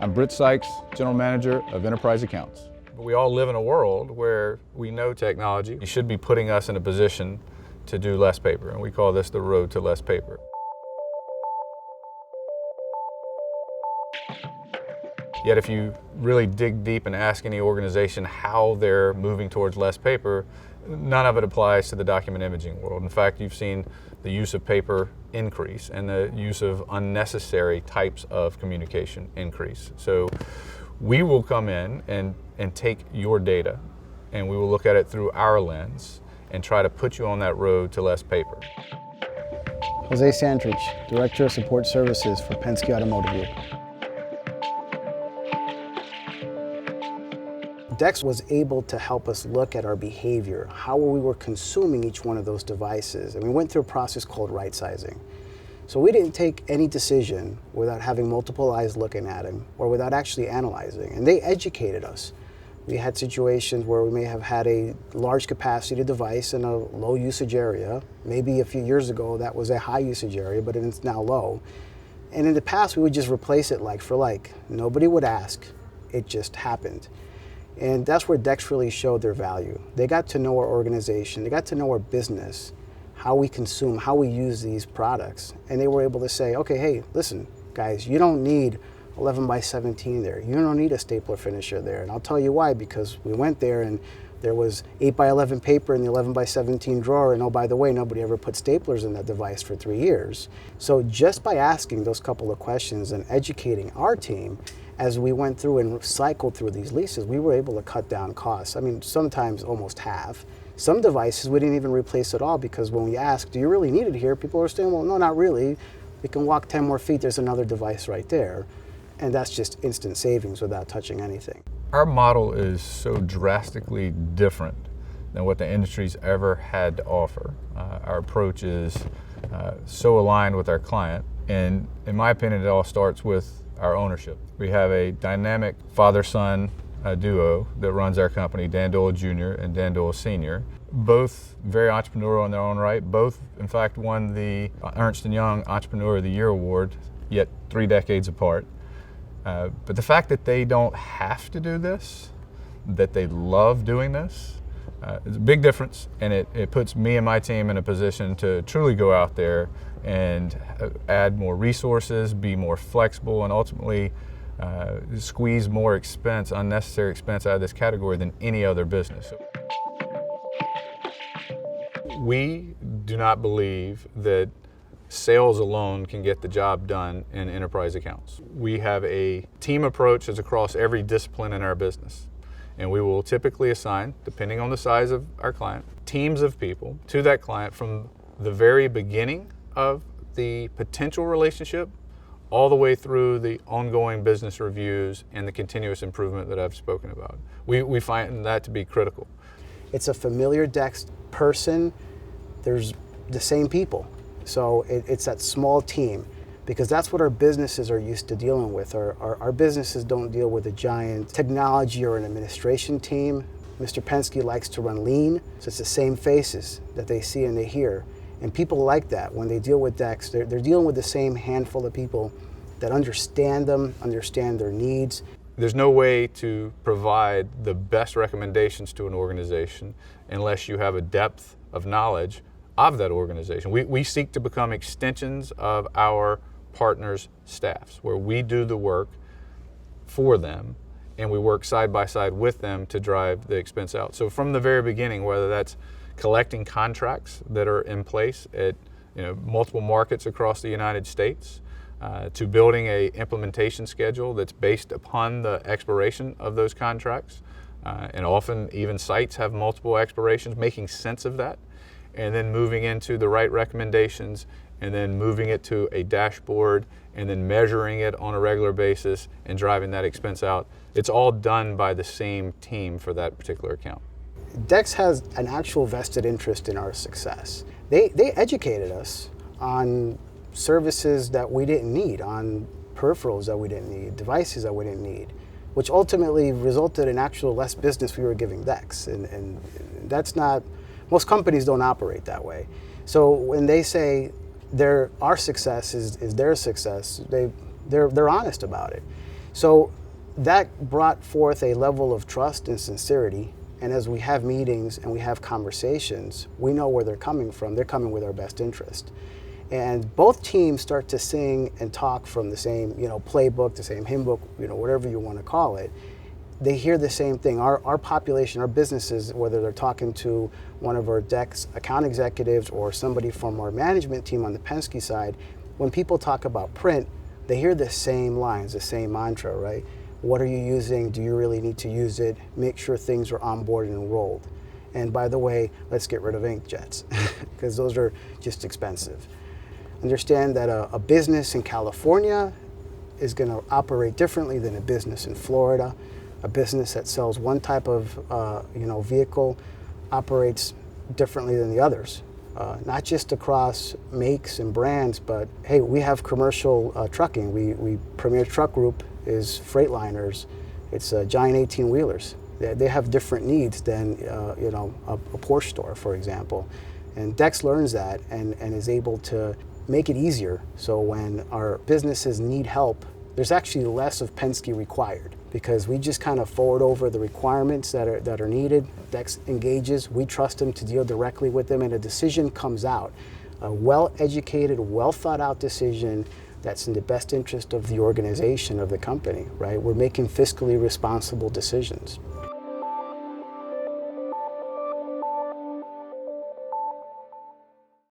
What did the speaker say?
I'm Britt Sykes, General Manager of Enterprise Accounts. We all live in a world where we know technology. You should be putting us in a position to do less paper, and we call this the road to less paper. Yet if you really dig deep and ask any organization how they're moving towards less paper, none of it applies to the document imaging world. In fact, you've seen the use of paper increase and the use of unnecessary types of communication increase. So we will come in and take your data, and we will look at it through our lens and try to put you on that road to less paper. Jose Sandrich, Director of Support Services for Penske Automotive Group. DEX was able to help us look at our behavior, how we were consuming each one of those devices. And we went through a process called right sizing. So we didn't take any decision without having multiple eyes looking at him or without actually analyzing. And they educated us. We had situations where we may have had a large capacity device in a low usage area. Maybe a few years ago that was a high usage area, but it's now low. And in the past we would just replace it like for like. Nobody would ask, it just happened. And that's where DEX really showed their value. They got to know our organization, they got to know our business, how we consume, how we use these products. And they were able to say, okay, hey, listen, guys, you don't need 11 by 17 there. You don't need a stapler finisher there. And I'll tell you why, because we went there and there was 8 by 11 paper in the 11 by 17 drawer. And oh, by the way, nobody ever put staplers in that device for 3 years. So just by asking those couple of questions and educating our team, as we went through and cycled through these leases, we were able to cut down costs. I mean, sometimes almost half. Some devices we didn't even replace at all, because when we asked, do you really need it here? People are saying, well, no, not really. We can walk 10 more feet, there's another device right there. And that's just instant savings without touching anything. Our model is so drastically different than what the industry's ever had to offer. Our approach is so aligned with our client. And in my opinion, it all starts with our ownership. We have a dynamic father-son duo that runs our company, Dan Doyle Jr. and Dan Doyle Sr. Both very entrepreneurial in their own right. Both, in fact, won the Ernst & Young Entrepreneur of the Year award, yet 3 decades apart. But the fact that they don't have to do this, that they love doing this, is a big difference, and it puts me and my team in a position to truly go out there and add more resources, be more flexible, and ultimately squeeze more expense, unnecessary expense out of this category than any other business. We do not believe that sales alone can get the job done in enterprise accounts. We have a team approach that's across every discipline in our business. And we will typically assign, depending on the size of our client, teams of people to that client from the very beginning of the potential relationship all the way through the ongoing business reviews and the continuous improvement that I've spoken about. We find that to be critical. It's a familiar DEX person. There's the same people. So it's that small team, because that's what our businesses are used to dealing with. Our businesses don't deal with a giant technology or an administration team. Mr. Penske likes to run lean, so it's the same faces that they see and they hear. And people like that. When they deal with DEX, they're dealing with the same handful of people that understand them, understand their needs. There's no way to provide the best recommendations to an organization unless you have a depth of knowledge of that organization. We seek to become extensions of our partners' staffs, where we do the work for them and we work side by side with them to drive the expense out. So from the very beginning, whether that's collecting contracts that are in place at multiple markets across the United States, to building a implementation schedule that's based upon the expiration of those contracts, and often even sites have multiple expirations, making sense of that, and then moving into the right recommendations, and then moving it to a dashboard, and then measuring it on a regular basis and driving that expense out. It's all done by the same team for that particular account. DEX has an actual vested interest in our success. They educated us on services that we didn't need, on peripherals that we didn't need, devices that we didn't need, which ultimately resulted in actual less business we were giving DEX. And that's not, most companies don't operate that way. So when they say our success is their success, they're honest about it. So that brought forth a level of trust and sincerity. And as we have meetings and we have conversations, we know where they're coming from. They're coming with our best interest. And both teams start to sing and talk from the same, playbook, the same hymn book, whatever you want to call it. They hear the same thing. Our population, our businesses, whether they're talking to one of our DEX account executives or somebody from our management team on the Penske side, when people talk about print, they hear the same lines, the same mantra, right? What are you using? Do you really need to use it? Make sure things are on board and enrolled. And by the way, let's get rid of inkjets because those are just expensive. Understand that a business in California is going to operate differently than a business in Florida. A business that sells one type of vehicle operates differently than the others. Not just across makes and brands, but hey, we have commercial trucking. We Premier Truck Group is Freightliners. It's giant 18-wheelers. They have different needs than a Porsche store, for example. And DEX learns that and is able to make it easier. So when our businesses need help, there's actually less of Penske required because we just kind of forward over the requirements that are needed. DEX engages, we trust them to deal directly with them, and a decision comes out. A well-educated, well-thought-out decision that's in the best interest of the organization, of the company, right? We're making fiscally responsible decisions.